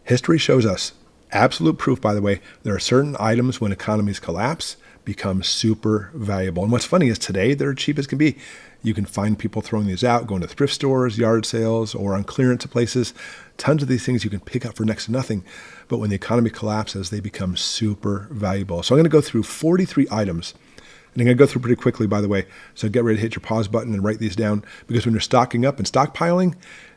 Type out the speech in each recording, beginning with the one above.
History shows us, absolute proof, by the way, there are certain items when economies collapse become super valuable. And what's funny is today they're cheap as can be. You can find people throwing these out, going to thrift stores, yard sales, or on clearance places. Tons of these things you can pick up for next to nothing. But when the economy collapses, they become super valuable. So I'm going to go through 43 items. And I'm going to go through pretty quickly, by the way. So get ready to hit your pause button and write these down. Because when you're stocking up and stockpiling,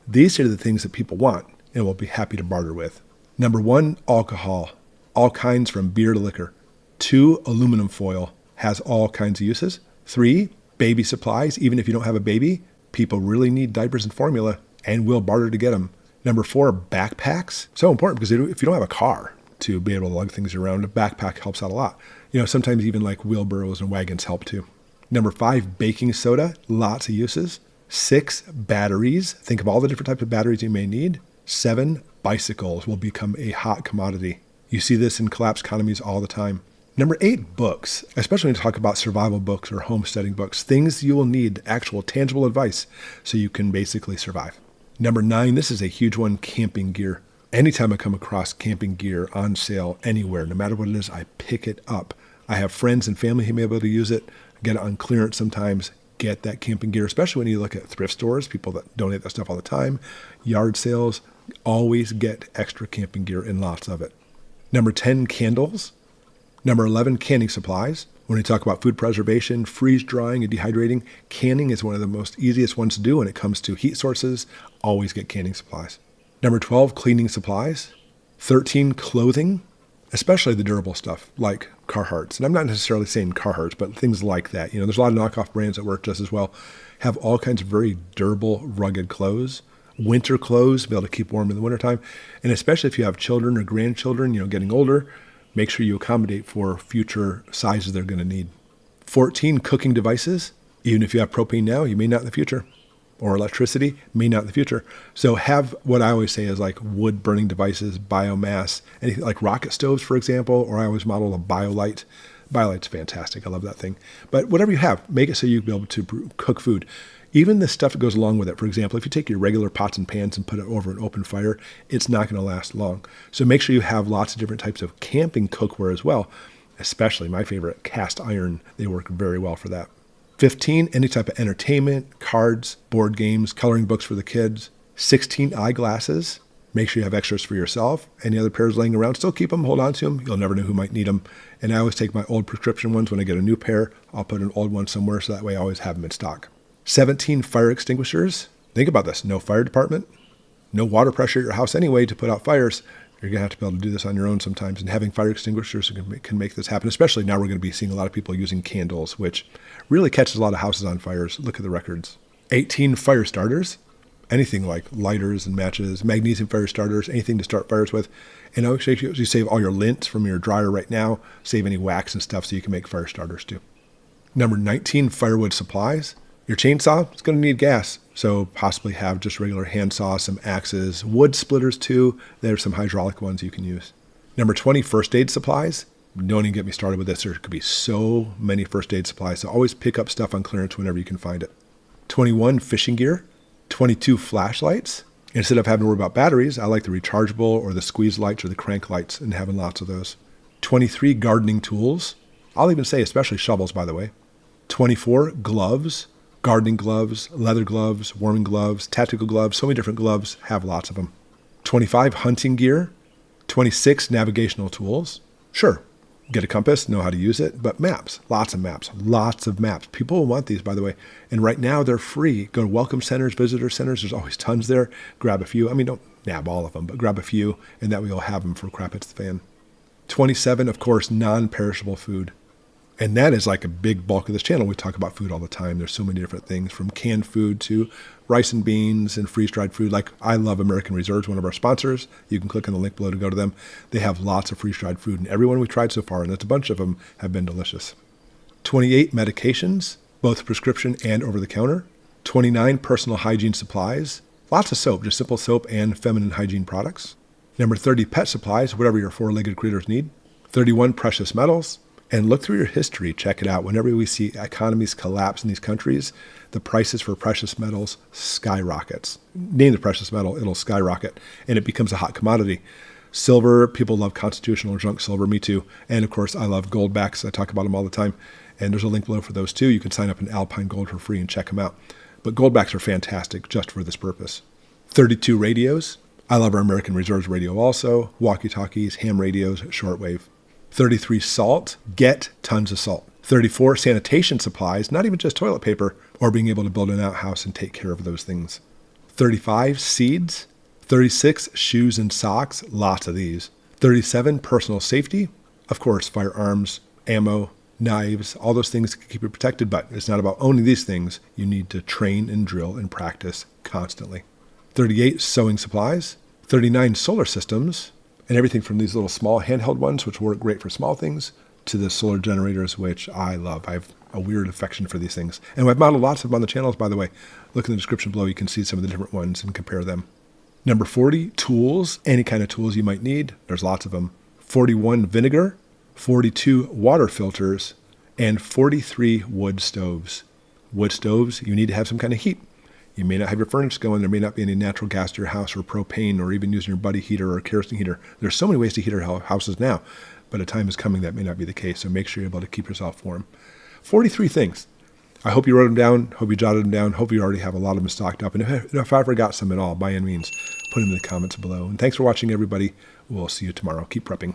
these are the things that people want and will be happy to barter with. Number 1, alcohol. All kinds from beer to liquor. 2, aluminum foil. Has all kinds of uses. 3, baby supplies. Even if you don't have a baby, people really need diapers and formula and will barter to get them. Number 4, backpacks. So important because if you don't have a car to be able to lug things around, a backpack helps out a lot. Sometimes even like wheelbarrows and wagons help too. Number 5, baking soda. Lots of uses. 6, batteries. Think of all the different types of batteries you may need. 7, bicycles will become a hot commodity. You see this in collapsed economies all the time. Number 8, books, especially when you talk about survival books or homesteading books, things you will need, actual tangible advice so you can basically survive. Number 9, this is a huge one, camping gear. Anytime I come across camping gear on sale anywhere, no matter what it is, I pick it up. I have friends and family who may be able to use it, get it on clearance sometimes, get that camping gear, especially when you look at thrift stores, people that donate that stuff all the time, yard sales, always get extra camping gear and lots of it. Number 10, candles. Number 11, canning supplies. When we talk about food preservation, freeze drying and dehydrating, canning is one of the most easiest ones to do when it comes to heat sources. Always get canning supplies. Number 12, cleaning supplies. 13, clothing, especially the durable stuff like Carhartts. And I'm not necessarily saying Carhartts, but things like that. There's a lot of knockoff brands that work just as well. Have all kinds of very durable, rugged clothes. Winter clothes, be able to keep warm in the wintertime. And especially if you have children or grandchildren, getting older, make sure you accommodate for future sizes they're going to need. 14, cooking devices. Even if you have propane now, you may not in the future. Or electricity, may not in the future. So have what I always say is like wood burning devices, biomass, anything like rocket stoves, for example, or I always model a BioLite. BioLite's fantastic. I love that thing. But whatever you have, make it so you can be able to cook food. Even the stuff that goes along with it. For example, if you take your regular pots and pans and put it over an open fire, it's not going to last long. So make sure you have lots of different types of camping cookware as well, especially my favorite, cast iron. They work very well for that. 15, any type of entertainment, cards, board games, coloring books for the kids. 16, eyeglasses. Make sure you have extras for yourself. Any other pairs laying around, still keep them, hold on to them. You'll never know who might need them. And I always take my old prescription ones. When I get a new pair, I'll put an old one somewhere so that way I always have them in stock. 17, fire extinguishers. Think about this. No fire department, no water pressure at your house anyway to put out fires. You're going to have to be able to do this on your own sometimes. And having fire extinguishers can make this happen, especially now we're going to be seeing a lot of people using candles, which really catches a lot of houses on fires. Look at the records. 18, fire starters. Anything like lighters and matches, magnesium fire starters, anything to start fires with. And actually, you save all your lint from your dryer right now, save any wax and stuff so you can make fire starters too. Number 19, firewood supplies. Your chainsaw is going to need gas, so possibly have just regular handsaw, some axes, wood splitters too. There's some hydraulic ones you can use. Number 20, first aid supplies. Don't even get me started with this. There could be so many first aid supplies, so always pick up stuff on clearance whenever you can find it. 21, fishing gear. 22, flashlights. Instead of having to worry about batteries, I like the rechargeable or the squeeze lights or the crank lights and having lots of those. 23, gardening tools. I'll even say especially shovels, by the way. 24, gloves. Gardening gloves, leather gloves, warming gloves, tactical gloves, so many different gloves, have lots of them. 25, hunting gear. 26, navigational tools. Sure, get a compass, know how to use it, but maps, lots of maps. People will want these, by the way. And right now they're free. Go to welcome centers, visitor centers. There's always tons there. Grab a few. Don't nab all of them, but grab a few, and that way you'll have them for crap hits the fan. 27, of course, non-perishable food. And that is like a big bulk of this channel. We talk about food all the time. There's so many different things from canned food to rice and beans and freeze-dried food. Like I love American Reserves, one of our sponsors. You can click on the link below to go to them. They have lots of freeze-dried food, and every one we've tried so far, and that's a bunch of them, have been delicious. 28, medications, both prescription and over-the-counter. 29, personal hygiene supplies. Lots of soap, just simple soap and feminine hygiene products. Number 30, pet supplies, whatever your four-legged critters need. 31, precious metals. And look through your history, check it out. Whenever we see economies collapse in these countries, the prices for precious metals skyrockets. Name the precious metal, it'll skyrocket, and it becomes a hot commodity. Silver, people love constitutional or junk silver, me too. And of course, I love gold backs. I talk about them all the time. And there's a link below for those too. You can sign up in Alpine Gold for free and check them out. But gold backs are fantastic just for this purpose. 32 radios. I love our American Reserves radio also. Walkie-talkies, ham radios, shortwave. 33 salt. Get tons of salt. 34 sanitation supplies, not even just toilet paper, or being able to build an outhouse and take care of those things. 35 seeds. 36 shoes and socks, lots of these. 37 personal safety. Of course, firearms, ammo, knives, all those things can keep you protected, but it's not about owning these things. You need to train and drill and practice constantly. 38 sewing supplies. 39 solar systems, and everything from these little small handheld ones, which work great for small things, to the solar generators, which I love. I have a weird affection for these things. And I've modeled lots of them on the channels, by the way. Look in the description below. You can see some of the different ones and compare them. Number 40, tools, any kind of tools you might need. There's lots of them. 41, vinegar, 42, water filters, and 43, wood stoves. Wood stoves, you need to have some kind of heat. You may not have your furnace going. There may not be any natural gas to your house or propane or even using your buddy heater or a kerosene heater. There's so many ways to heat our houses now, but a time is coming that may not be the case. So make sure you're able to keep yourself warm. 43 things. I hope you wrote them down. Hope you jotted them down. Hope you already have a lot of them stocked up. And if I forgot some at all, by any means, put them in the comments below. And thanks for watching, everybody. We'll see you tomorrow. Keep prepping.